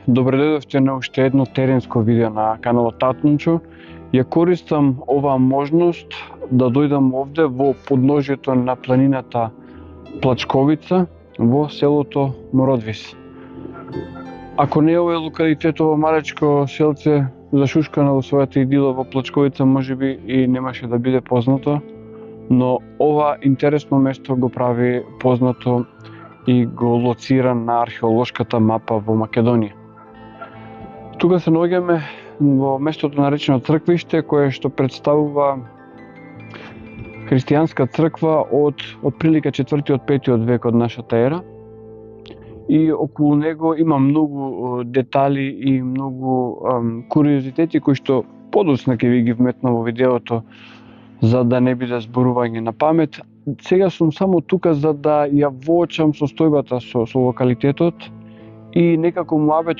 добредојдовте на уште едно теренско видео на каналот Татунчо. Ја користам оваа можност да дојдам овде во подножјето на планината Плачковица во селото Мородвис. Ако не е овој локалитет, ово малечко селце зашушкано во својата идила во Плачковица, можеби и немаше да биде познато, но ова интересно место го прави познато и го лоцира на археолошката мапа во Македонија. Тука се наоѓаме во местото наречено Црквиште, кое што представува христијанска црква од прилика 4-5 век од нашата ера. И околу него има многу детали и многу куриозитети кои што подоцна ќе ви ги вметнам во видеото, за да не биде зборување на памет. Сега сум само тука за да ја воочам состојбата со локалитетот и некако муабет